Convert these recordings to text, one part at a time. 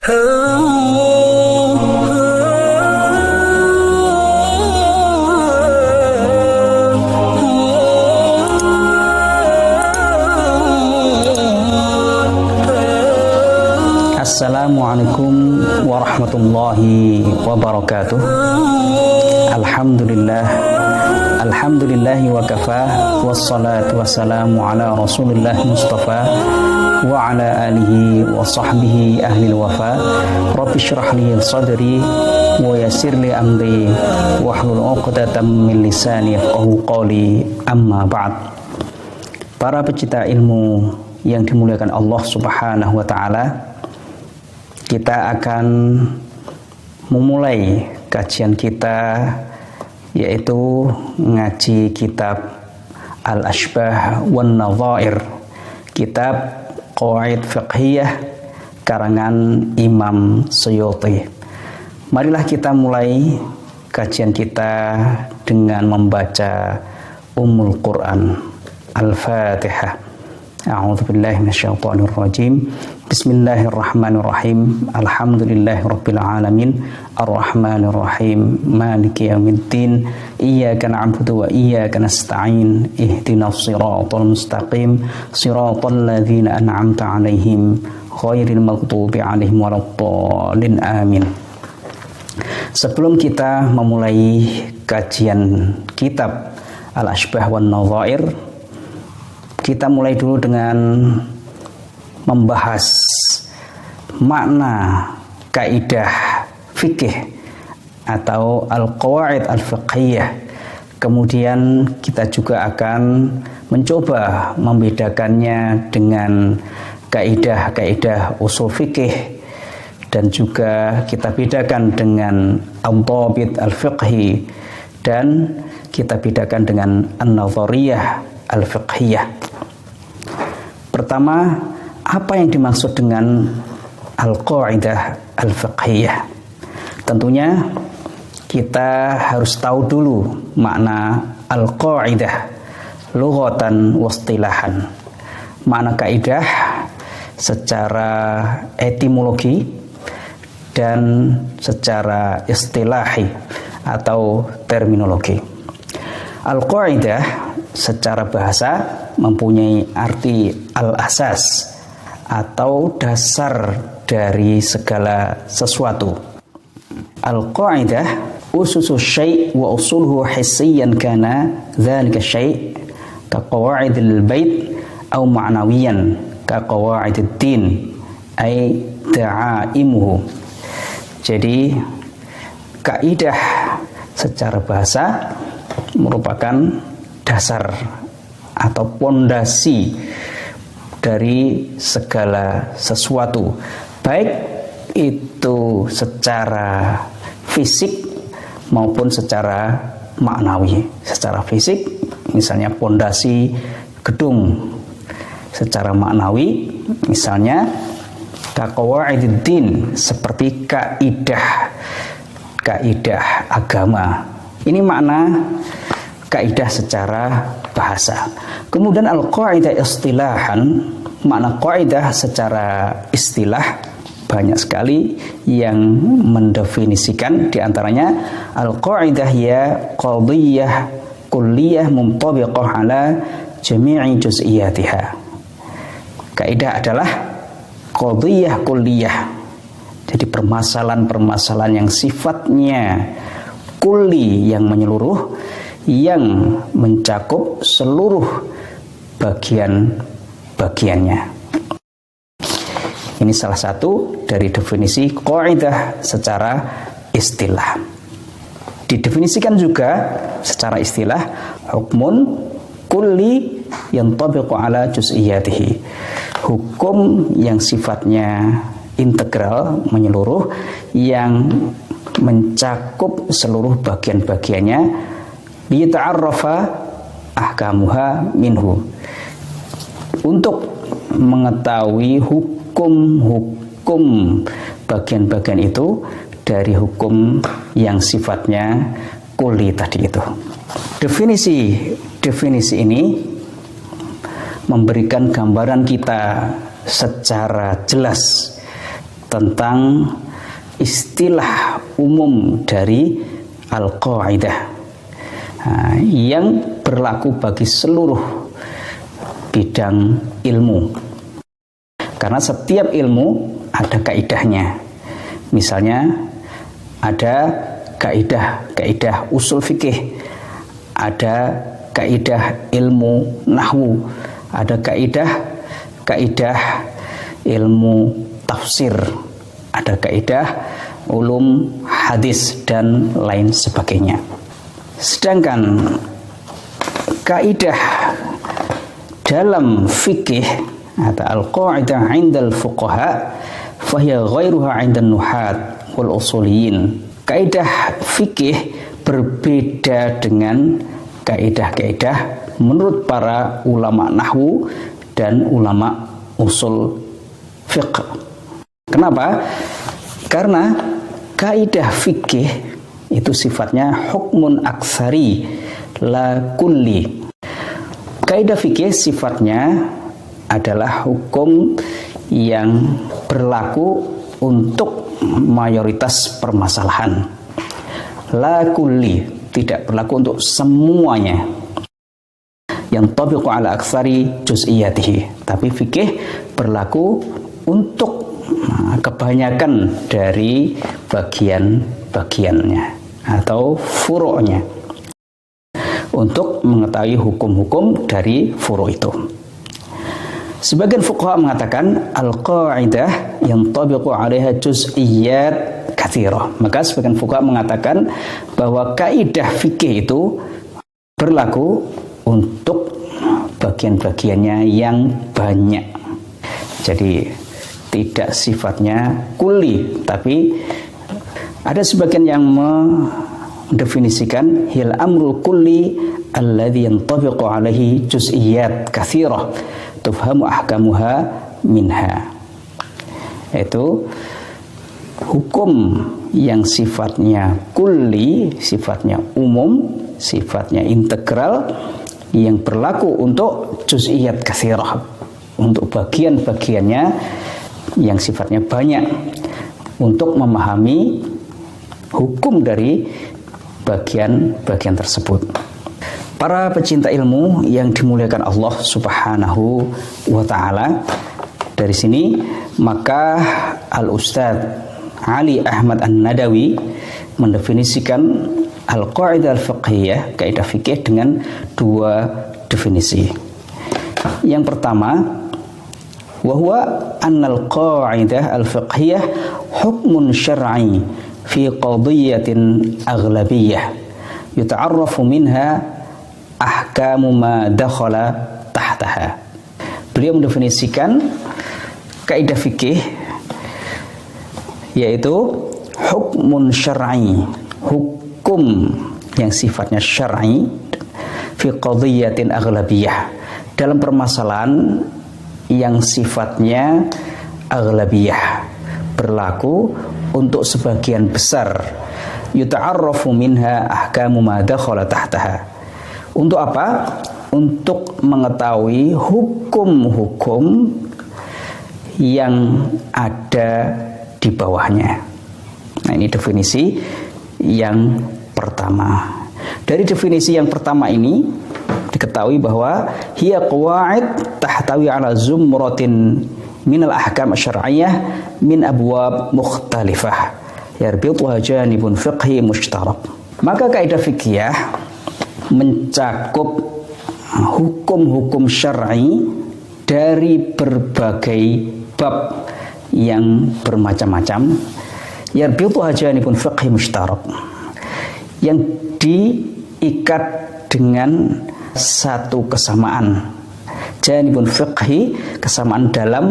Assalamualaikum warahmatullahi wabarakatuh. Alhamdulillahi wa kafa, wassalatu wassalamu ala rasulillah mustafa wa ala alihi wa sahbihi ahli wafa. Rabbi syrah li sadri wa yassir li amri wahlul 'uqdatam min lisani yafqahu qawli, amma ba'd. Para pecinta ilmu yang dimuliakan Allah Subhanahu wa taala, kita akan memulai kajian kita, yaitu ngaji kitab Al-Ashbah wan Nadhair, kitab Qawaid Fiqhiyah karangan Imam Suyuti. Marilah kita mulai kajian kita dengan membaca Ummul Quran. Al-Fatihah. A'udzubillahi minasyaitonir rajim. Bismillahirrahmanirrahim. Alhamdulillahirabbil alamin. Arrahmanir rahim. Maliki yaumiddin. Iyyaka na'budu wa iyyaka nasta'in. Ihdinas siratal mustaqim. Siratal ladzina an'amta 'alaihim ghairil maghdubi 'alaihim waladdallin. Amin. Sebelum kita memulai kajian kitab Al-Ashbah wan Nadhair, kita mulai dulu dengan membahas makna kaidah fikih atau al-qawaid al-fiqhiyah. Kemudian kita juga akan mencoba membedakannya dengan kaidah-kaidah usul fikih, dan juga kita bedakan dengan al-dhabit al-fiqhi, dan kita bedakan dengan an-nadhariyah al-fiqhiyah. Pertama, apa yang dimaksud dengan al-qaidah al-fiqhiyah? Tentunya kita harus tahu dulu makna al-qaidah lughatan wa istilahan. Makna kaidah secara etimologi dan secara istilahi atau terminologi. Al-qaidah secara bahasa mempunyai arti al-asas atau dasar dari segala sesuatu. Al-qaidah ususu syai' wa usuluhu hissiyan kana dzalika syai' ka qawaidil bait au ma'nawiyan ka qawaidid din ay da'aimuhu. Jadi kaidah secara bahasa merupakan dasar atau pondasi dari segala sesuatu, baik itu secara fisik maupun secara maknawi. Secara fisik misalnya pondasi gedung, secara maknawi misalnya kaqawaididdin, seperti kaidah agama. Ini makna kaidah secara bahasa. Kemudian al-qaidah istilahan, makna qaidah secara istilah banyak sekali yang mendefinisikan. Di antaranya al-qaidah ya qadhiyah kulliyah muntabiqah ala jami'i juz'iyatiha. Kaidah adalah qadhiyah kulliyah. Jadi permasalahan-permasalahan yang sifatnya kulli, yang menyeluruh, yang mencakup seluruh bagian-bagiannya. Ini salah satu dari definisi qaidah secara istilah. Didefinisikan juga secara istilah hukmun kulli yantabiqu ala juz'iyatihi. Hukum yang sifatnya integral, menyeluruh, yang mencakup seluruh bagian-bagiannya, liyata'arrafa ahkamuha minhu, untuk mengetahui hukum-hukum bagian-bagian itu dari hukum yang sifatnya kulli tadi itu. Definisi ini memberikan gambaran kita secara jelas tentang istilah umum dari al-qaidah yang berlaku bagi seluruh bidang ilmu. Karena setiap ilmu ada kaidahnya. Misalnya ada kaidah usul fikih, ada kaidah ilmu nahwu, ada kaidah ilmu tafsir, ada kaidah ulum hadis dan lain sebagainya. Sedangkan kaidah dalam fikih atau al-qaidah 'indal fuqaha fahiya ghairuha 'indan nuhat wal usuliyin. Kaidah fikih berbeda dengan kaidah-kaidah menurut para ulama nahwu dan ulama usul fiqh. Kenapa? Karena kaidah fikih itu sifatnya hukmun aktsari la kulli. Kaidah fikih sifatnya adalah hukum yang berlaku untuk mayoritas permasalahan. La kulli, tidak berlaku untuk semuanya. Yang tabiqu ala aktsari juz'iyatihi. Tapi fikih berlaku untuk kebanyakan dari bagian-bagiannya atau furu'nya, untuk mengetahui hukum-hukum dari furu' itu. Sebagian fuqaha mengatakan al-qaidah yang tabiqu 'alaiha juz'iyyat katsirah. Maka sebagian fuqaha mengatakan bahwa kaidah fikih itu berlaku untuk bagian-bagiannya yang banyak. Jadi tidak sifatnya kulli, tapi ada sebagian yang mendefinisikan hil amrul kulli alladhi yantabiqu alaihi juz'iyyat katsirah tufhamu ahkamuha minha. Itu hukum yang sifatnya kulli, sifatnya umum, sifatnya integral, yang berlaku untuk juz'iyat katsirah, untuk bagian-bagiannya yang sifatnya banyak, untuk memahami hukum dari bagian-bagian tersebut. Para pecinta ilmu yang dimuliakan Allah Subhanahu wa ta'ala, dari sini maka Al-Ustadz Ali Ahmad An-Nadawi mendefinisikan al-qaidah al-fiqhiyah, kaidah fikih, dengan dua definisi. Yang pertama, wahwa annal qaidah al-fiqhiyah hukmun syar'i fi qadiyatin aghlabiyyah yuta'arrafu minha ahkamu ma dakhala tahtaha. Beliau mendefinisikan kaidah fikih yaitu hukmun syar'i, hukum yang sifatnya syar'i, fi qadiyatin aghlabiyah, dalam permasalahan yang sifatnya aghlabiyah, berlaku untuk sebagian besar. Yuta'arrafu minha ahkamu ma dakhala tahtaha. Untuk apa? Untuk mengetahui hukum-hukum yang ada di bawahnya. Nah, ini definisi yang pertama. Dari definisi yang pertama ini diketahui bahwa hiya qawaid tahtawi ala zumratin minal ahkam syar'iyyah min abwab mukhtalifah yarbituha janibun fiqhi mushtarak. Maka kaidah fikih mencakup hukum-hukum syar'i dari berbagai bab yang bermacam-macam, yarbituha janibun fiqhi mushtarak, yang diikat dengan satu kesamaan, janibun fiqhi, kesamaan dalam,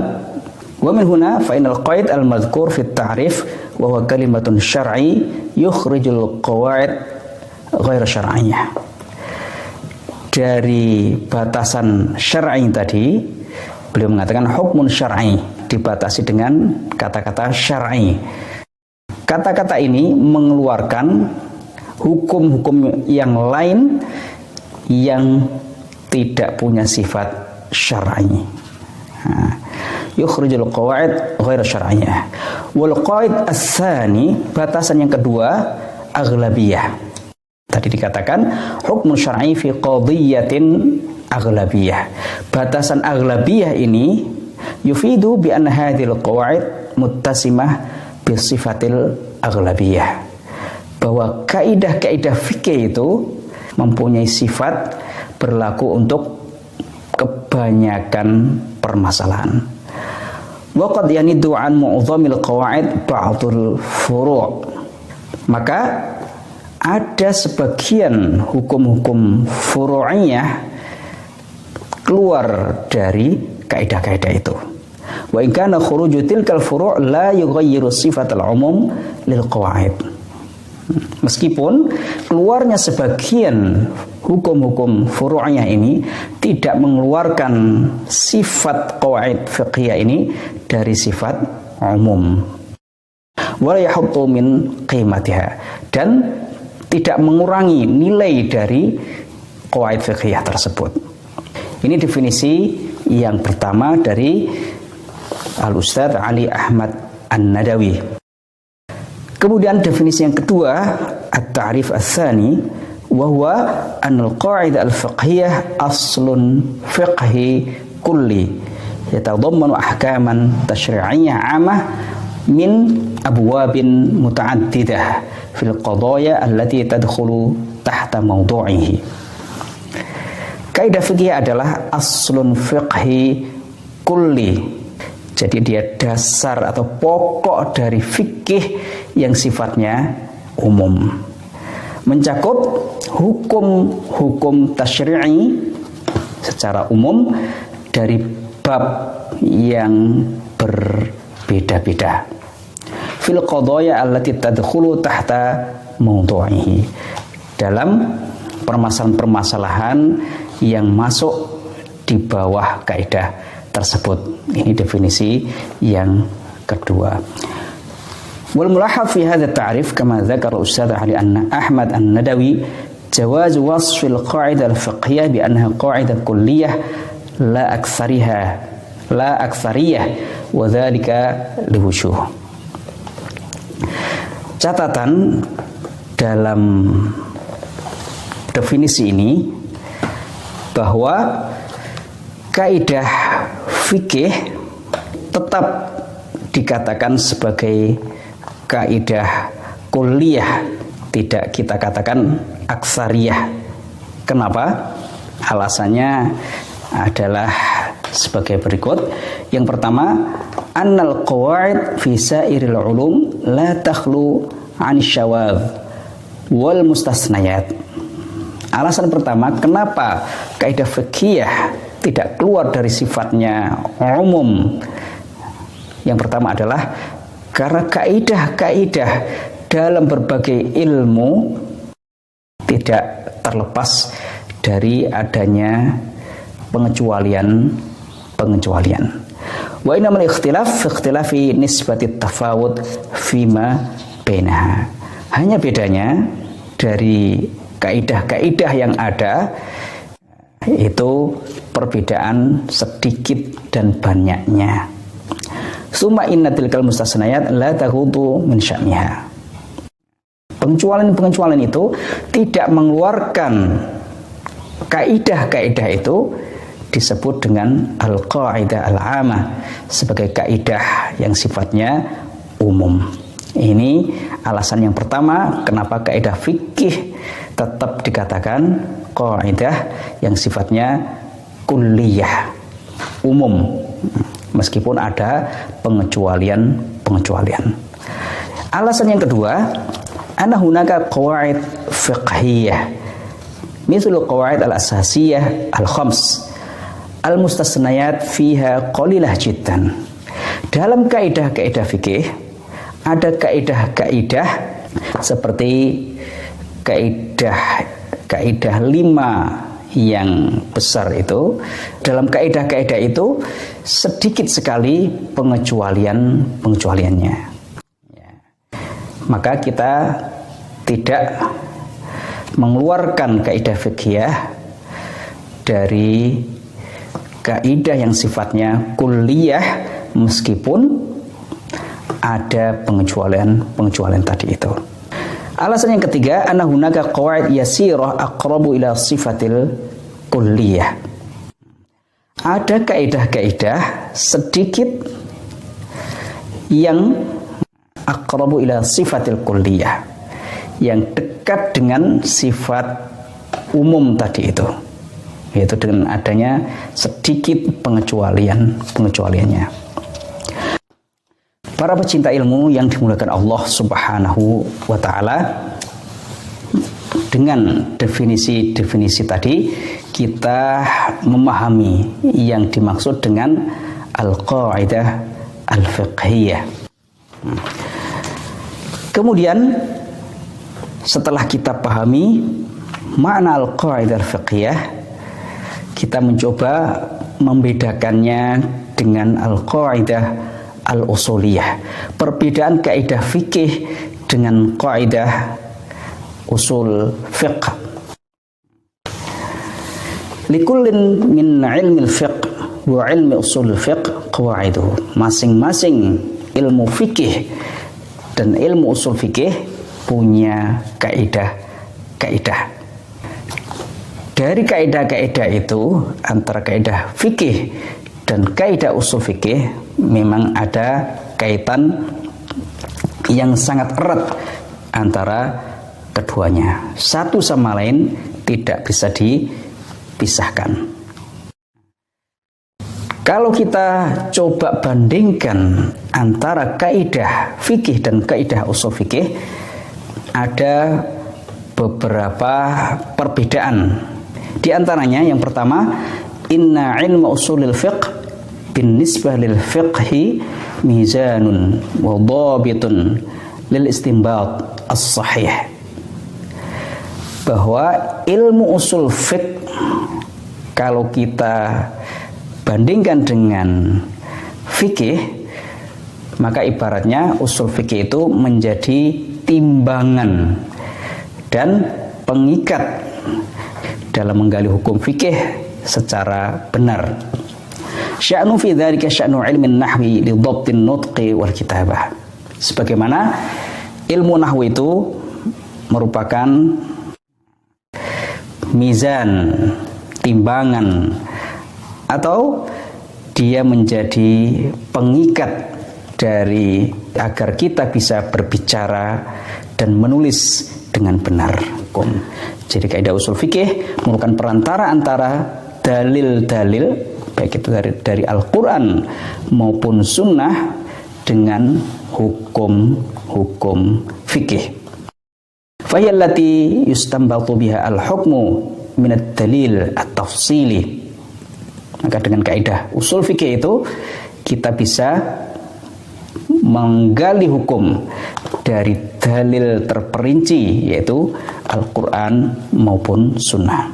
wa min huna fa inal qaid al madhkur fi at-ta'rif wa huwa kalimatun syar'i yukhrijul qawaid ghair syar'iyyah. Dari batasan syar'i tadi, beliau mengatakan hukmun syar'i, dibatasi dengan kata-kata syar'i. Kata-kata ini mengeluarkan hukum-hukum yang lain yang tidak punya sifat syar'i. Yukhrijul qawaid ghair syar'iyyah Wal qaid ats-tsani, batasan yang kedua, aghlabiyah. Tadi dikatakan hukmun syar'i fi qadhiyatin aghlabiyah. Batasan aghlabiyah ini yufidu bi anna hadhil qawaid muttasimah bi sifatil aghlabiyah. Bahwa kaidah-kaidah fikih itu mempunyai sifat berlaku untuk kebanyakan permasalahan. Wa qad yaniddu an mu'dhamil qawaid ba'dul furu'. Maka ada sebagian hukum-hukum furu'iyah keluar dari kaidah-kaidah itu. Wa in kana khuruju tilkal furu' la yughayyiru sifatal umum lil qawaid. Meskipun keluarnya sebagian hukum-hukum furu'iyah ini tidak mengeluarkan sifat qawaid fiqhiyah ini dari sifat umum. Wa yahuttu min qimatiha, dan tidak mengurangi nilai dari qawaid fiqhiyah tersebut. Ini definisi yang pertama dari Al-Ustadz Ali Ahmad An-Nadawi. Kemudian definisi yang kedua, at-ta'rif ats-tsani, wa huwa an al-qa'idah al-fiqhiyah aslun fiqhi kulli yatadammanu ahkaman tasyri'iyyah 'ammah min abwabin muta'addidah fil qadaya allati tadkhulu tahta mawdu'ihi. Kaidah fikih adalah aslun fiqhi kulli. Jadi dia dasar atau pokok dari fikih yang sifatnya umum. Mencakup hukum-hukum tasyri'i secara umum dari bab yang berbeda-beda. Fil qadaya allati tadkhulu tahta mawdu'ihi. Dalam permasalahan-permasalahan yang masuk di bawah kaidah tersebut. Ini definisi yang kedua. Wal mulahaf fi hadha at-ta'rif kama dzakara Ustadz Ali Ahmad An-Nadawi jawaz wasf al-qa'idah al-fiqhiyah bi annaha qa'idah kulliyah la aktsariyah wa dzalika liwujuh. Catatan dalam definisi ini bahwa kaidah fikih tetap dikatakan sebagai kaidah kulliyah, tidak kita katakan aksariyah. Kenapa? Alasannya adalah sebagai berikut. Yang pertama, annal qawaid fi sairil ulum la takhlu 'an syawaz wal mustasnayat. Alasan pertama, kenapa kaidah fikih tidak keluar dari sifatnya umum. Yang pertama adalah karena kaidah-kaidah dalam berbagai ilmu tidak terlepas dari adanya pengecualian. Wa innamal ikhtilaf fi ikhtilafi nisbati tafawud fima bainaha. Hanya bedanya dari kaidah-kaidah yang ada itu perbedaan sedikit dan banyaknya. Summa inna tilkal mustasnayat la taghudu min sya'niha. Pengecualian itu tidak mengeluarkan kaidah-kaidah itu disebut dengan al-qaidah al-'amah sebagai kaidah yang sifatnya umum. Ini alasan yang pertama kenapa kaidah fikih tetap dikatakan kaidah yang sifatnya kulliyah, umum, meskipun ada pengecualian. Alasan yang kedua, anna hunaka qawaid fiqhiyah mithlu qawaid al-asasiyah al-khams al-mustasnayat fiha qalilah jiddan. Dalam kaidah-kaidah fikih ada kaidah-kaidah seperti kaidah 5 yang besar itu. Dalam kaidah-kaidah itu sedikit sekali pengecualiannya. Maka kita tidak mengeluarkan kaidah fikih dari kaidah yang sifatnya kulliyah, meskipun ada pengecualian tadi itu. Alasan yang ketiga, anna hunaka qawaid yasirah aqrabu ila sifatil kulliyah. Ada kaidah-kaidah sedikit yang aqrabu ila sifatil kulliyah, yang dekat dengan sifat umum tadi itu, yaitu dengan adanya sedikit pengecualiannya. Para pecinta ilmu yang dimuliakan Allah Subhanahu wa ta'ala, dengan definisi-definisi tadi kita memahami yang dimaksud dengan al-qaidah al-fiqhiyah. Kemudian setelah kita pahami makna al-qaidah al-fiqhiyah, kita mencoba membedakannya dengan al-qaidah al-usuliyah. Perbedaan kaidah fikih dengan kaidah usul fiqh. Likullin min ilmi al-fiqh wa ilmi usul fiqh qawaiduhu. Masing-masing ilmu fikih dan ilmu usul fikih punya kaidah-kaidah. Dari kaidah-kaidah itu, antara kaidah fikih dan kaidah usul fikih memang ada kaitan yang sangat erat antara keduanya. Satu sama lain tidak bisa dipisahkan. Kalau kita coba bandingkan antara kaidah fikih dan kaidah usul fikih, ada beberapa perbedaan. Di antaranya yang pertama, inna ilmu usulil fiqh bin nisbah lil fiqhi mizanun wa dhabitun lil istinbat as-sahih. Bahwa ilmu usul fiqh kalau kita bandingkan dengan fikih, maka ibaratnya usul fikih itu menjadi timbangan dan pengikat dalam menggali hukum fikih secara benar. Sya'nu fi dzalika sya'nu ilmin nahwi li dhabtin nutqi wal kitabah. Sebagaimana ilmu nahwu itu merupakan mizan, timbangan, atau dia menjadi pengikat dari agar kita bisa berbicara dan menulis dengan benar. Jadi kaidah usul fikih merupakan perantara antara dalil-dalil baik itu dari Al-Quran maupun Sunnah dengan hukum-hukum fikih. Fahiyallati yustambatu biha al-hukmu minad dalil at-tafsili. Maka dengan kaidah usul fikih itu kita bisa menggali hukum dari dalil terperinci, yaitu Al-Quran maupun Sunnah.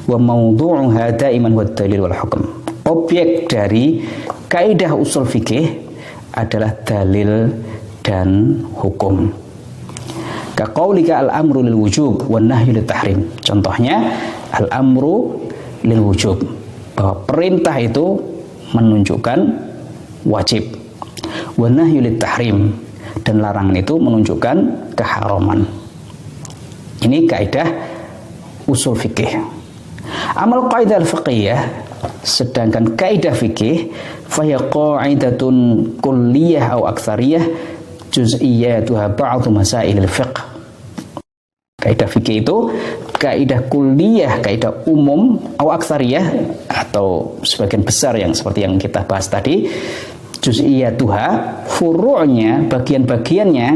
Wa mawdu'uha daiman wa dalil wal hukm. Objek dari kaidah usul fikih adalah dalil dan hukum. Kaqaulika al-amru lil wujub wan nahyu lit tahrim. Contohnya al-amru lil wujub, bahwa perintah itu menunjukkan wajib. Wan nahyu lit tahrim, dan larangan itu menunjukkan keharaman. Ini kaidah usul fikih. Amal qaidah al-fiqhiyah, sedangkan kaidah fikih fahiya qaidatun kulliyah atau aktsariyah juz'iyyatuha ba'dhu masail al-fiqh. Kaidah fikih itu kaidah kulliyah, kaidah umum atau aktsariyah, atau sebagian besar yang seperti yang kita bahas tadi. Juz'iyyatuha, furu'nya, bagian-bagiannya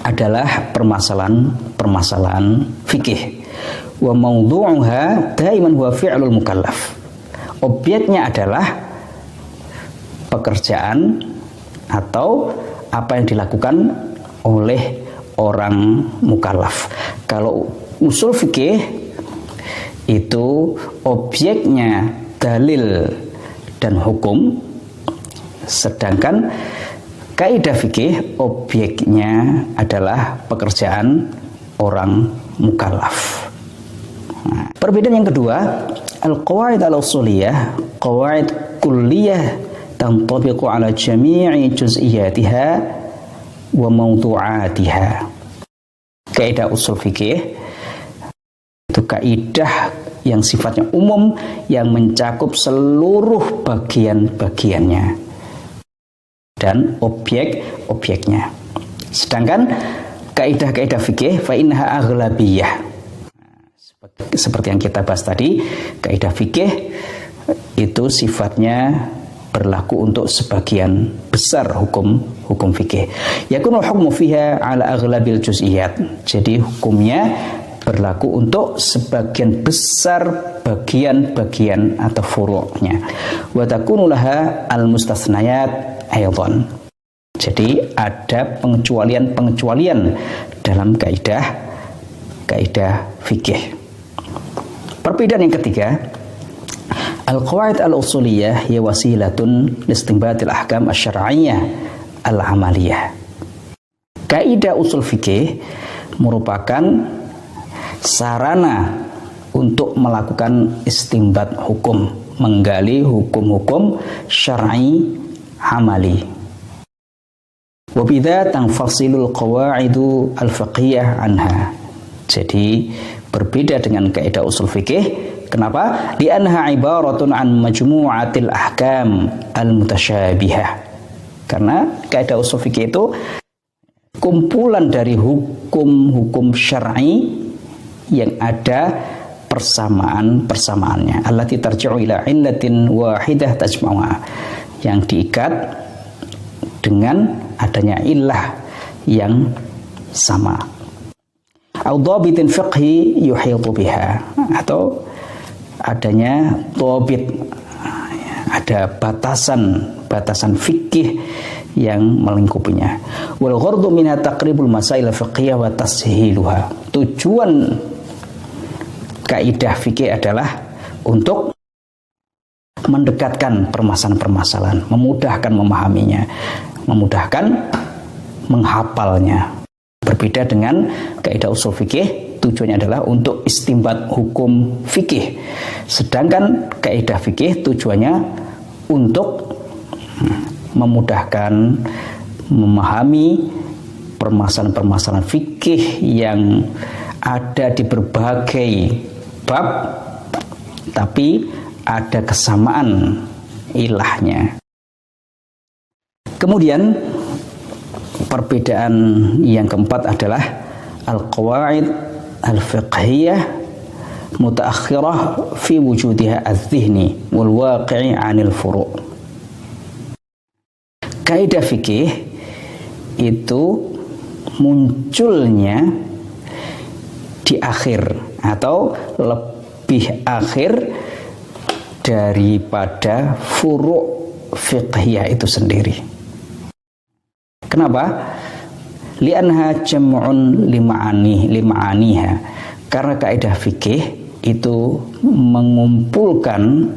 adalah permasalahan fikih. Wa mawdu'uha daiman huwa fi'lul mukallaf. Objeknya adalah pekerjaan atau apa yang dilakukan oleh orang mukallaf. Kalau usul fikih itu objeknya dalil dan hukum, sedangkan kaidah fikih objeknya adalah pekerjaan orang mukallaf. Nah, perbedaan yang kedua, al-qawaid al-usuliyah, qawaid kulliyah tantabiqu ala jami'i juz'iyatiha wa mawdu'atiha. Kaidah usul fikih itu kaidah yang sifatnya umum yang mencakup seluruh bagian-bagiannya dan objek-objeknya. Sedangkan kaidah-kaidah fikih fa innaha aghlabiyah. Seperti yang kita bahas tadi, kaidah fikih itu sifatnya berlaku untuk sebagian besar hukum fikih. Yakunul hukmu fiha ala aghlabil juz'iyat. Jadi hukumnya berlaku untuk sebagian besar bagian-bagian atau furu'nya. Wa takunu laha al-mustasnayat aidan. Jadi ada pengecualian-pengecualian dalam kaidah fikih. Perbedaan yang ketiga, al-qawaid al-usuliyah hiya wasilatun listinbatil ahkam asy-syar'iyyah al-amaliyah. Kaidah usul fikih merupakan sarana untuk melakukan istinbat hukum, menggali hukum-hukum syar'i amali. Wa bidza tanfasilul qawaidu al-fiqhiyah anha. Jadi berbeda dengan kaidah usul fikih. Kenapa? Li'annaha ibaratun an majmu'atil ahkam al-mutasyabihah. Karena kaidah usul fikih itu kumpulan dari hukum-hukum syar'i yang ada persamaannya. Allati tarji'u ila illatin wahidah tajma'uha. Yang diikat dengan adanya illah yang sama. Au dhabitin fiqhi yuhitu biha, atau adanya dhabit, ada batasan fikih yang melingkupinya. Wal ghardu minha taqribul masail fiqhiyah wa tashiluha. Tujuan kaidah fikih adalah untuk mendekatkan permasalahan-permasalahan, memudahkan memahaminya, memudahkan menghafalnya. Berbeda dengan kaidah usul fikih, tujuannya adalah untuk istinbat hukum fikih. Sedangkan kaidah fikih tujuannya untuk memudahkan memahami permasalahan-permasalahan fikih yang ada di berbagai bab, tapi ada kesamaan ilahnya. Kemudian perbedaan yang keempat adalah al-qawaid al-fiqhiyah mutaakhirah fi wujudiha adz-dzihni wal waqi'i 'anil furu'. Kaidah fikih itu munculnya di akhir atau lebih akhir daripada furu' fiqhiyah itu sendiri. Kenapa? Li'anha jam'un lima'aniha. Karena kaidah fikih itu mengumpulkan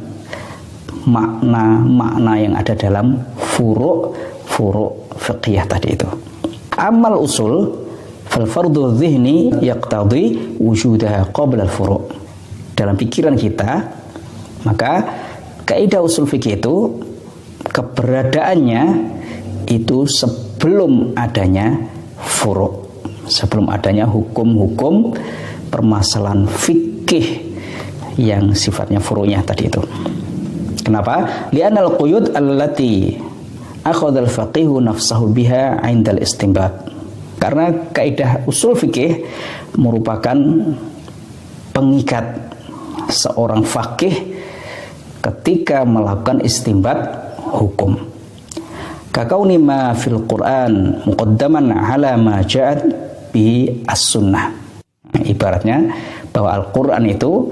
makna-makna yang ada dalam furu' fiqhiyah tadi itu. Amal usul fal fardhu dzihni yaqtadi wujudaha qabla al furu'. Dalam pikiran kita, maka kaidah usul fikih itu keberadaannya itu sebelum adanya furu', sebelum adanya hukum-hukum permasalahan fikih yang sifatnya furu'nya tadi itu. Kenapa? Li'anal quyud allati akhadhal faqihu nafsahu biha 'indal istinbat. Karena kaidah usul fikih merupakan pengikat seorang faqih ketika melakukan istinbat hukum. Kakauni ma fil Qur'an muqaddaman 'ala ma ja'at bi as-sunnah. Ibaratnya bahwa Al-Qur'an itu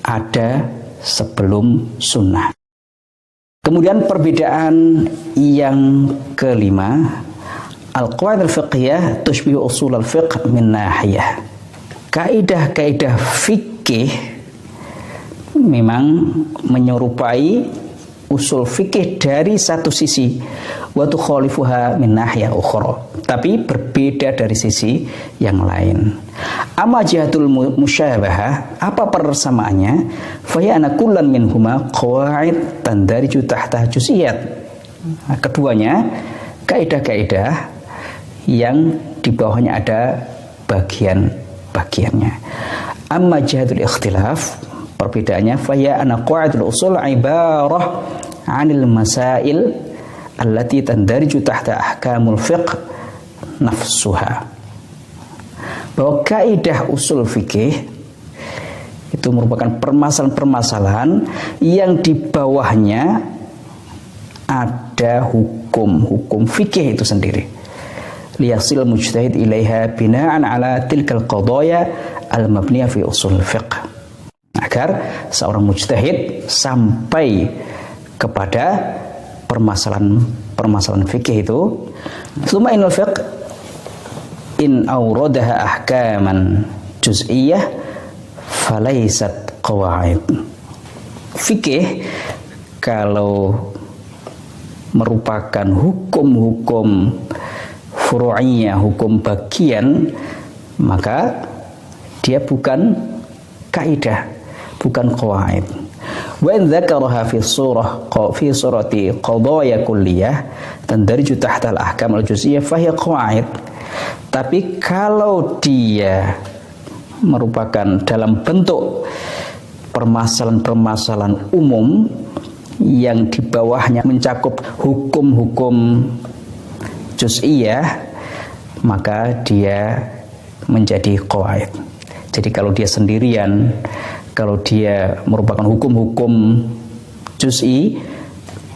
ada sebelum sunnah. Kemudian perbedaan yang kelima, al-qawaid al-fiqhiyah tushbihu usul al-fiqh min nahiyah. Kaidah-kaidah fikih memang menyerupai usul fikih dari satu sisi, wa tukhalifuha min nahiyah ukhra, tapi berbeda dari sisi yang lain. Amma jihatul musyabahah, apa persamaannya? Fa ya ana kullan minhuma qawaid tandariju tahta juz'iyat Nah, keduanya kaidah-kaidah yang di bawahnya ada bagian-bagiannya. Amma jihatul ikhtilaf, perbedaannya faya anna qa'idatul usul ibarah 'anil masail allati tandariju tahta ahkamul fiqh nafsuha. Bahwa kaidah usul fikih itu merupakan permasalahan-permasalahan yang di bawahnya ada hukum fikih itu sendiri. Liyasil mujtahid ilaiha bina'an ala tilkal qadaya al-mabniyah fi usul fiqh. Agar seorang mujtahid sampai kepada permasalahan fikih itu. Tsumma innal fiqh in awradaha ahkaman juz'iyah falaisat qawaid. Fikih kalau merupakan hukum-hukum furu'iyah, hukum bagian, maka dia bukan kaidah, bukan qawaid. Wa in dzakaraha fi surati qadaya kulliyah tandarju tahta al-ahkam al-juz'iyyah fa hiya qawaid. Tapi kalau dia merupakan dalam bentuk permasalahan-permasalahan umum yang di bawahnya mencakup hukum-hukum juz'iyah, maka dia menjadi qawaid. Jadi kalau dia sendirian, kalau dia merupakan hukum-hukum juz'i,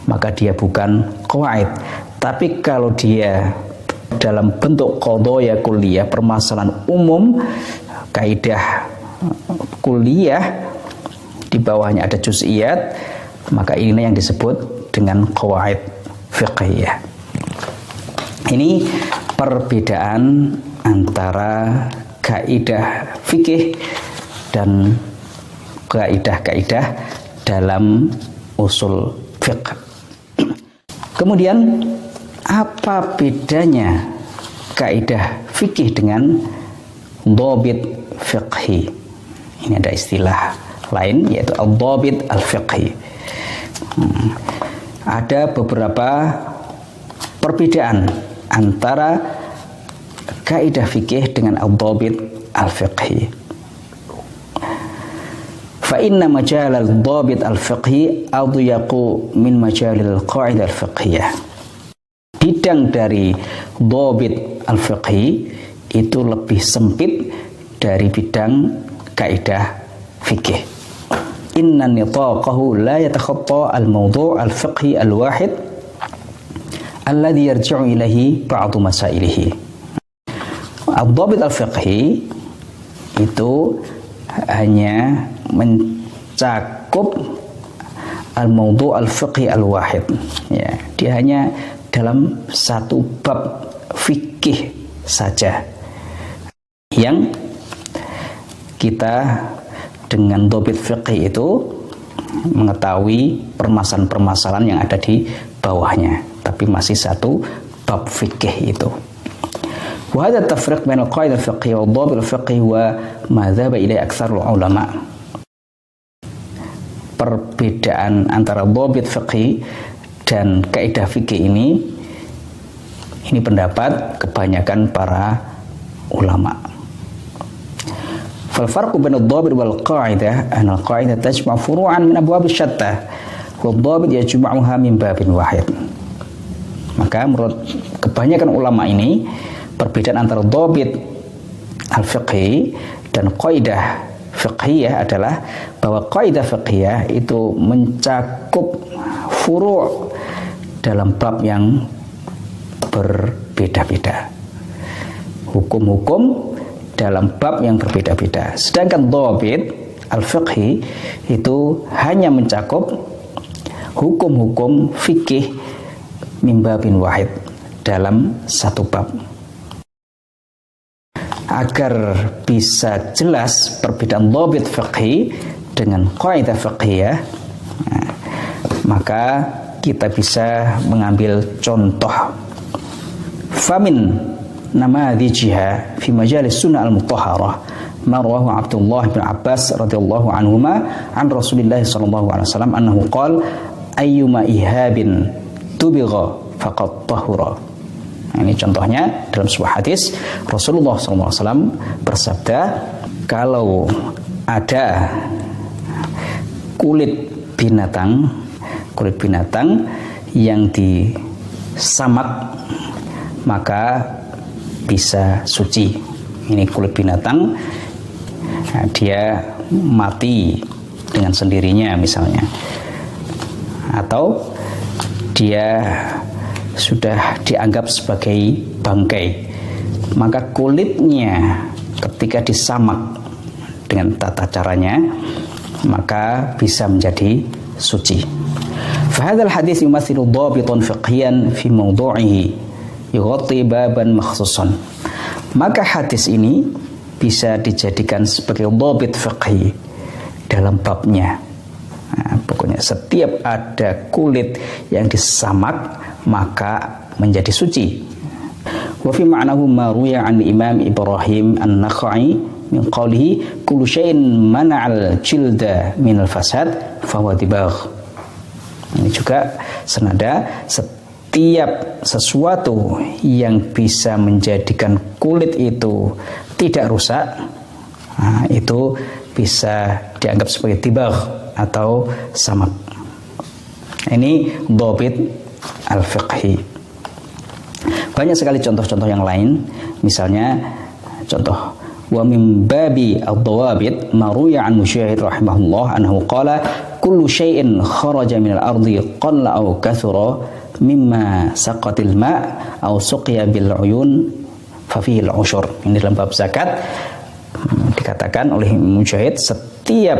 maka dia bukan qawaid. Tapi kalau dia dalam bentuk qadaya kulliyah, permasalahan umum, kaidah kulliyah, di bawahnya ada juz'iyat, maka ini yang disebut dengan qawaid fiqhiyah. Ini perbedaan antara kaidah fikih dan kaidah-kaidah dalam usul fiqh. Kemudian apa bedanya kaidah fikih dengan dhabit fiqhi? Ini ada istilah lain yaitu al-dhabit al-fiqhi. Ada beberapa perbedaan antara kaidah fikih dengan al-dhabit al-fiqhi. Fa inna majal al-dhabit al-fiqhi adyaqu min majal al-qa'idah al-fiqhiyah. Bidang dari dhabit al-fiqhi itu lebih sempit dari bidang kaidah fikih. Inna nitaqahu la yatakhatta al-mawdu' al-fiqhi al-wahid alladhi yarji'u ilaihi ba'du masailihi. Al-dhabit al-fiqhi itu hanya mencakup al-mawdu' al-fiqhi al-wahid. Ya, dia hanya dalam satu bab fikih saja yang kita dengan dhabit fiqhi itu mengetahui permasalahan-permasalahan yang ada di bawahnya, tapi masih satu bab fikih itu. Wa hadha tafriq bain al-qaidah al-fiqhi wa al-dhabit al-fiqhi wa ma dhaba ilaihi aktsarul ulama. Perbedaan antara dhabit fiqhi dan kaidah fikih ini pendapat kebanyakan para ulama. Fal farqu bain ad-dhabit wal qa'idah an al-qa'idah tajma' furu'an min abwab syatta wal dhabit yajma'uha min babin wahid. Maka menurut kebanyakan ulama ini perbedaan antara dhabit al-fiqhi dan qaidah fiqhiyah adalah bahwa qaidah fiqhiyah itu mencakup furu' dalam bab yang berbeda-beda, hukum-hukum dalam bab yang berbeda-beda. Sedangkan dhabit al-fiqhi itu hanya mencakup hukum-hukum fikih min babin wahid dalam satu bab. Agar bisa jelas perbedaan dhabit fiqhi dengan qaidah fiqhiyah, maka kita bisa mengambil contoh. Famin namadhijiha fi majalis sunnah al-mutahharah ma rawahu Abdullah bin Abbas radhiyallahu anhuma an Rasulillah sallallahu alaihi wasallam annahu qala ayyuma ihabin dubigha faqad tahura. Nah, ini contohnya dalam sebuah hadis Rasulullah SAW bersabda, kalau ada kulit binatang yang disamak maka bisa suci. Ini kulit binatang, nah, dia mati dengan sendirinya misalnya, atau dia sudah dianggap sebagai bangkai, maka kulitnya ketika disamak dengan tata caranya maka bisa menjadi suci. Fahadzal hadis yumathilu dhabitan fiqhiyan fi mawdu'ihi yughatti baban makhsusan. Maka hadis ini bisa dijadikan sebagai dhabit fiqhi dalam babnya. Nah, pokoknya setiap ada kulit yang disamak maka menjadi suci. Wa fi ma'nahu ma ruya 'an Imam Ibrahim An-Nakhai min qawlihi kullu syai'in mana'al jilda minal fasad fahuwa dibagh. Ini juga senada, setiap sesuatu yang bisa menjadikan kulit itu tidak rusak, nah, itu bisa dianggap sebagai dibagh atau samak. Ini dhabit al-fiqhi. Banyak sekali contoh-contoh yang lain. Misalnya contoh, wa min babi ad-dawabit ma ruya an Musyahid rahimahullah annahu qala kullu syai'in kharaja min al-ardi qalla aw kathura mimma saqatil ma' aw suqiya bil uyun fa fihi al-ushur. Ini dalam bab zakat dikatakan oleh Musyahid, setiap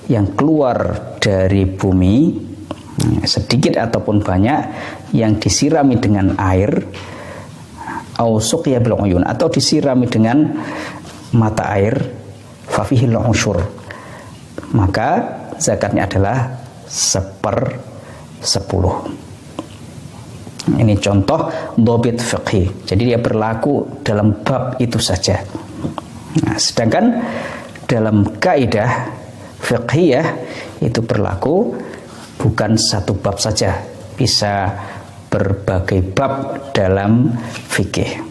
yang keluar dari bumi sedikit ataupun banyak yang disirami dengan air, au suqiya bil uyun, atau disirami dengan mata air, fa fihi al-ushur, maka zakatnya adalah 1/10. Ini contoh dhabit fiqhi. Jadi dia berlaku dalam bab itu saja. Nah, sedangkan dalam kaidah fiqhiyah itu berlaku bukan satu bab saja, bisa berbagai bab dalam fikih.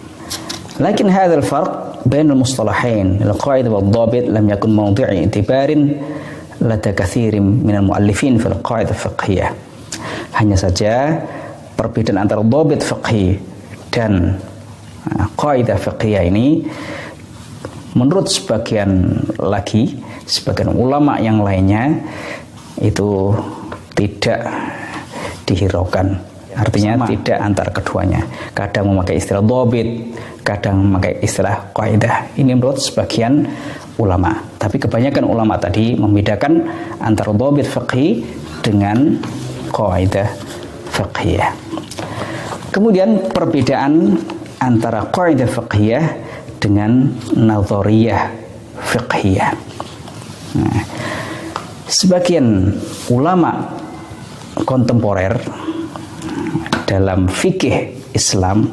Lakin hadzal farq bain al-mustalahain al-qaidah wad-dhabit lam yakun mawdi'i i'tibarin lada katsirin min al-muallifin fil qaidah fiqhiyah. Hanya saja perbedaan antara dhabit fiqhi dan qaidah fiqhiyah ini menurut sebagian ulama yang lainnya itu tidak dihiraukan. Artinya tidak antar keduanya. Kadang memakai istilah dhabit, kadang memakai istilah qaidah. Ini menurut sebagian ulama. Tapi kebanyakan ulama tadi membedakan antara dhabit fiqhi dengan qaidah fiqhiyah. Kemudian perbedaan antara qaidah fiqhiyah dengan nadhariyah fiqhiyah. Nah, sebagian ulama kontemporer dalam fikih Islam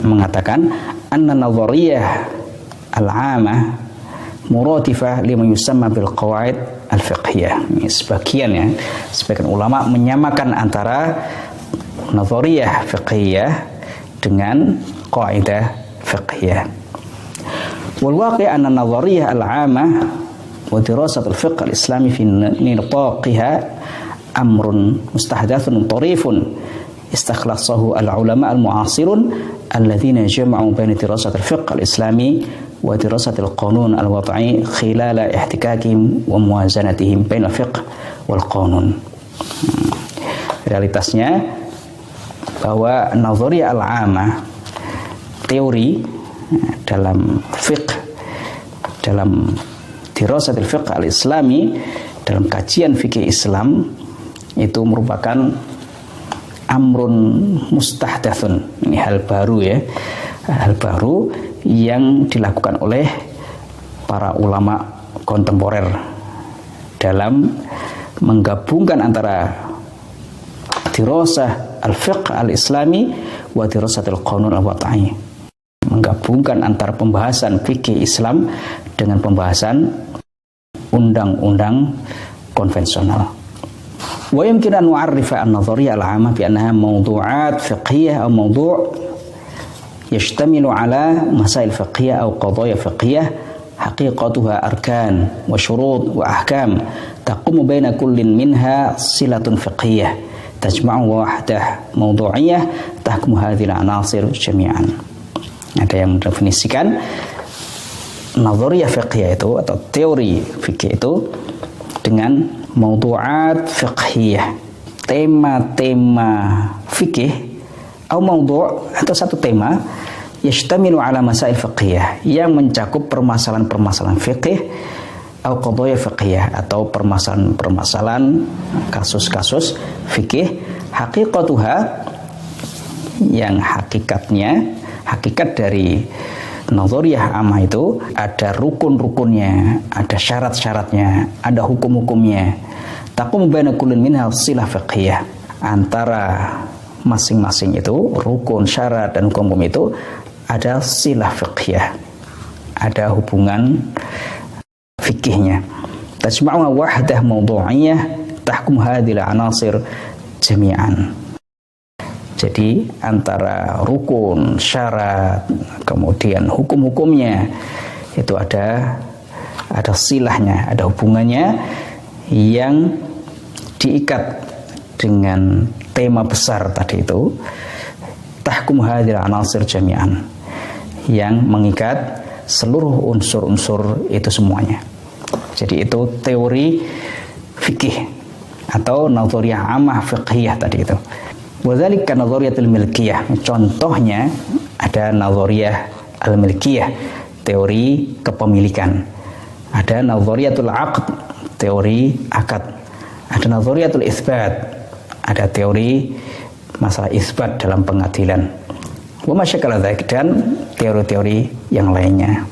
mengatakan anna nadhariyah al-'amah muratifah lima yusamma bil qawaid al-fiqhiyah. Ini sebagian ulama menyamakan antara nadhariyah fiqhiyah dengan qaidah fiqhiyah. Wal waqi' anna nadhariyah al-'amah wa dirasat al-fiqh al-islami fi nitaqiha amrun mustahdathun tarifun istakhlasahu al-ulama al-mu'asirun alladhina jama'u baina dirasat al-fiqh al-islami wa dirasat al-qanun al-wad'i khilala ihtikakihim wa muwazanatihim baina al-fiqh wal qanun. Realitasnya bahwa nadhariyah al-'amah, teori dalam fiqh, dalam dirasat al-fiqh al-islami, dalam kajian fikih Islam, itu merupakan amrun mustahdatsun. Ini hal baru hal baru yang dilakukan oleh para ulama kontemporer dalam menggabungkan antara dirasah al-fiqh al-islami wa dirasat al-qanun al-wad'i, menggabungkan antara pembahasan fikih Islam dengan pembahasan undang-undang konvensional. ويمكن أن نعرف النظرية العامة بأنها موضوعات فقهية أو موضوع يشتمل على مسائل فقهية أو قضايا فقهية حقيقتها أركان وشروط وأحكام تقوم بين كل منها صلة فقهية تجمع وحدة موضوعية تحكم هذه العناصر جميعا. Ada yang mendefinisikan nazariyah fiqhiyah itu atau teori fikih itu dengan mawdu'at fiqhiyah, tema-tema fikih atau mawdu' atau satu tema yashtamilu ala masail fiqhiyah yang mencakup permasalahan-permasalahan fikih atau qadaya fiqhiyah atau permasalahan-permasalahan kasus-kasus fikih haqiqatuha yang hakikat dari nazariyah amah itu ada rukun-rukunnya, ada syarat-syaratnya, ada hukum-hukumnya. Taqum baina kullin minha silah fiqhiyah. Antara masing-masing itu rukun, syarat dan hukum itu ada silah fiqhiyah. Ada hubungan fikihnya. Tajma'u wahdah mawdu'iyah tahkum hadhil anasir jami'an. Jadi antara rukun, syarat, kemudian hukum-hukumnya itu ada silahnya, ada hubungannya yang diikat dengan tema besar tadi itu. Tahkum hadhil anasir jami'an, yang mengikat seluruh unsur-unsur itu semuanya. Jadi itu teori fikih atau nazariyah amah fiqhiyah tadi itu. Wadzalika nazariyatul milkiyah. Contohnya ada nazariyah al-milkiyah, teori kepemilikan. Ada nazariyatul aqd, teori akad. Ada nazariyatul itsbat, ada teori masalah isbat dalam pengadilan. Wa masyakala dzalik, dan teori-teori yang lainnya.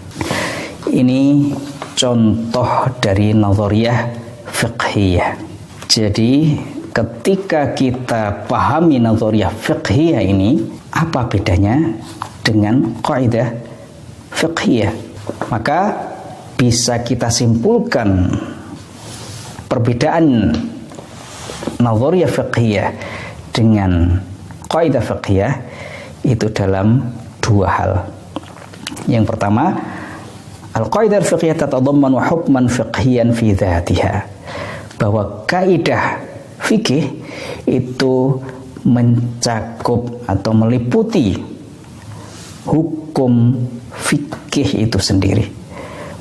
Ini contoh dari nazariyah fiqhiyah. Jadi ketika kita pahami nazariyah fiqhiyah ini, apa bedanya dengan kaidah fiqhiyah? Maka bisa kita simpulkan perbedaan nazariyah fiqhiyah dengan kaidah fiqhiyah itu dalam dua hal. Yang pertama, al-qaidah fiqhiyah tatadammanu hukman fiqhiyan fi dzatiha, bahwa kaidah fikih itu mencakup atau meliputi hukum fikih itu sendiri.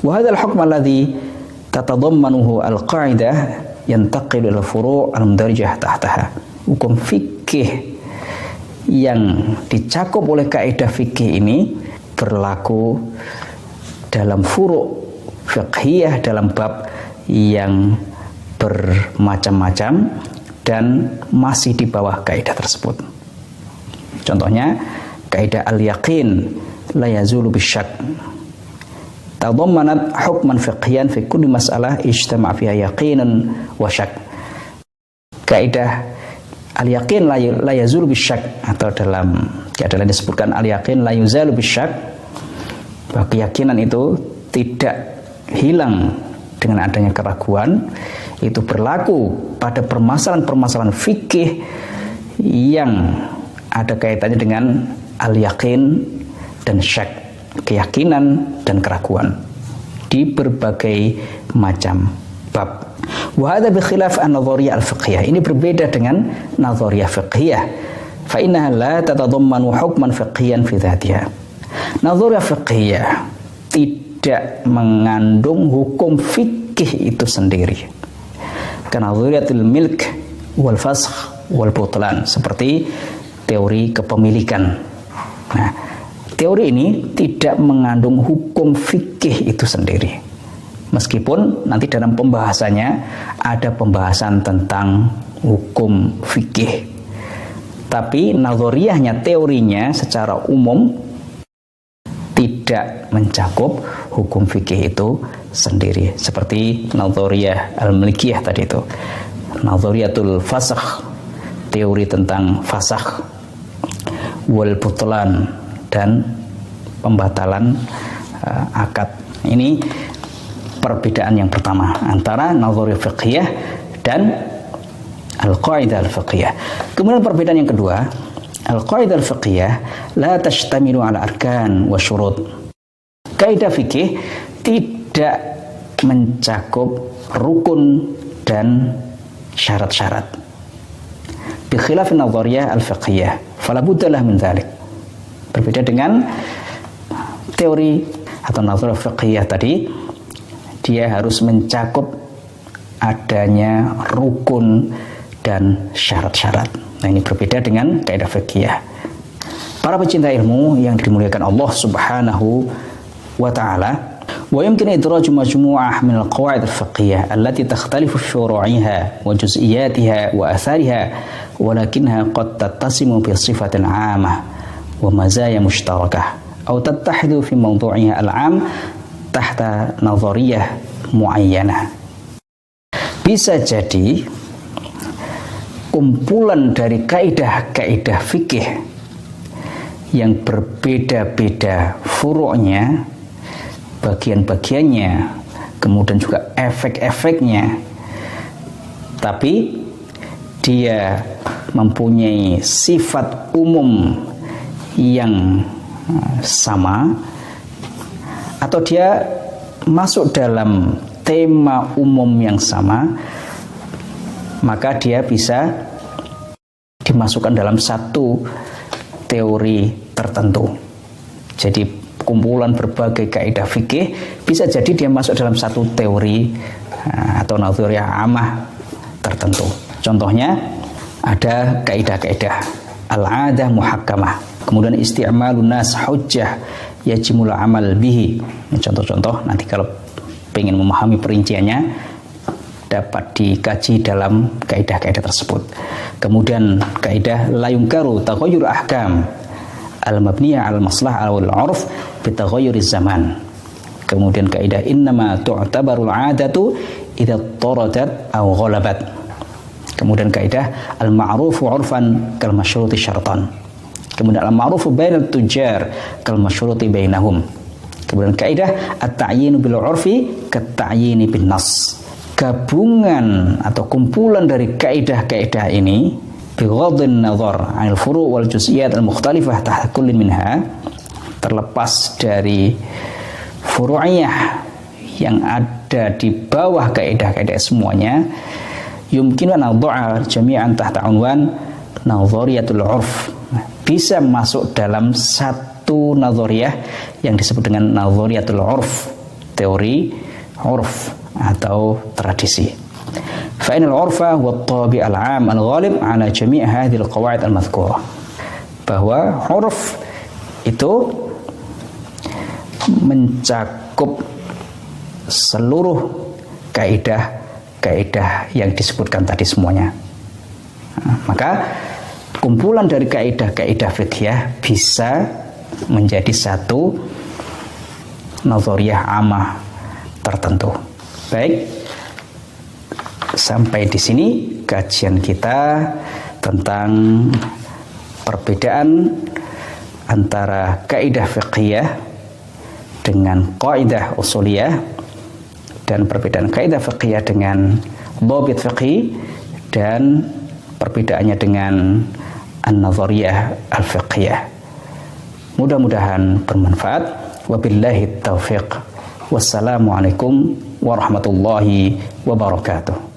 Wa hadzal hukm alladhi tatadammanuhu al-qa'idah yantaqilu ila furu' al-mundarijah tahtaha. Hukum fikih yang dicakup oleh kaidah fikih ini berlaku dalam furu' fiqhiyah, dalam bab yang bermacam-macam dan masih di bawah kaidah tersebut. Contohnya kaidah al-yaqin la yazulu bisyak, tadammanat hukman fiqhiyan fi kulli mas'alah ijtama' fiha yaqinun wa syak. Kaidah al-yaqin la yazulu bisyak, atau dalam kaidah disebutkan al-yaqin la yuzalu bisyak, bahwa keyakinan itu tidak hilang dengan adanya keraguan. Itu berlaku pada permasalahan-permasalahan fikih yang ada kaitannya dengan al-yaqin dan syak, keyakinan dan keraguan di berbagai macam bab. Wa hadza bi khilaf an-nazariyah al-fiqhiyah. Ini berbeda dengan nazariyah fiqhiyah. Fa innaha la tatadammanu hukman fiqhiyan fi dzatiha. Nazariyah fiqhiyah tidak mengandung hukum fikih itu sendiri. Kanazariyatul milk wal fasakh wal butlan, seperti teori kepemilikan. Nah, teori ini tidak mengandung hukum fikih itu sendiri. Meskipun nanti dalam pembahasannya ada pembahasan tentang hukum fikih. Tapi nazariyahnya, teorinya secara umum tidak mencakup hukum fikih itu sendiri, seperti nazariyah al-milkiyah tadi itu. Nazariyatul fasakh, teori tentang fasakh, wal butlan, dan pembatalan akad. Ini perbedaan yang pertama antara nazariyah fiqhiyah dan Al-qaidah al-fiqhiyah. Kemudian perbedaan yang kedua, al-qaidah al-fiqhiyah la tashtamilu ala arkan wa syurut. Kaidah fikih tidak mencakup rukun dan syarat-syarat. Bi khilaf an-nadhariyah al-fiqhiyah, fala budda lah min dzalik. Berbeda dengan teori atau nadhariyah fiqhiyah tadi, dia harus mencakup adanya rukun dan syarat-syarat. Nah, ini berbeda dengan kaidah fikih. Para pecinta ilmu yang dimuliakan Allah Subhanahu wa taala, wa yumkin idraj majmu'ah min al-qawaid al-fiqhiyah allati takhtalifu furu'iha wa juz'iyatiha wa athariha, walakinha qad tattasimu bi sifatin 'amah wa mazaya mushtarakah aw tattahidu fi mawdu'iha al-'am tahta nadhariyah muayyanah. Bisa jadi kumpulan dari kaidah-kaidah fikih yang berbeda-beda furu'nya, bagian-bagiannya, kemudian juga efek-efeknya, tapi dia mempunyai sifat umum yang sama, atau dia masuk dalam tema umum yang sama, maka dia bisa dimasukkan dalam satu teori tertentu. Jadi kumpulan berbagai kaidah fikih bisa jadi dia masuk dalam satu teori atau nadhariyah amah tertentu. Contohnya ada kaidah-kaidah al-'adah muhakkamah, kemudian isti'malun nas hujjah yajimul amal bihi. Ini contoh-contoh, nanti kalau ingin memahami perinciannya dapat dikaji dalam kaidah-kaidah tersebut. Kemudian kaidah la yunkaru taghayyur ahkam al-mabniyah al-maslah al-'urf bi taghayyuriz zaman. Kemudian kaidah innama tu'tabarul 'adatu idza taradat aw ghalabat. Kemudian kaidah al-ma'rufu 'urfan kal masyruti syartan. Kemudian al-ma'rufu bainat tujar kal masyruti bainahum. Kemudian kaidah at-ta'yinu bil 'urfi kat ta'yini bin nas. Gabungan atau kumpulan dari kaidah-kaidah ini bighadhin nazar 'anil furu' wal juz'iyat al-mukhtalifah tahta kullin minha, terlepas dari furu'iyah yang ada di bawah kaidah-kaidah semuanya, yumkinu an nadha'a jami'an tahta unwan nadhariyatul 'urf, bisa masuk dalam satu nadhariyah yang disebut dengan nadhariyatul 'urf, teori 'urf atau tradisi. Fa inal 'urfa huwa at-tabi' al-'am al-ghalib 'ala jami' hadhihi al-qawaid al-madhkurah. Bahwa 'urf itu mencakup seluruh kaidah-kaidah yang disebutkan tadi semuanya. Maka kumpulan dari kaidah-kaidah fikih bisa menjadi satu nadhariyah amah tertentu. Baik, sampai di sini kajian kita tentang perbedaan antara kaidah fiqhiyah dengan kaidah usuliyah, dan perbedaan kaidah fiqhiyah dengan dhabit fiqhi, dan perbedaannya dengan an-nadhariyah al-fiqhiyah. Mudah-mudahan bermanfaat. Wabillahi taufiq. Wassalamualaikum warahmatullahi wabarakatuh.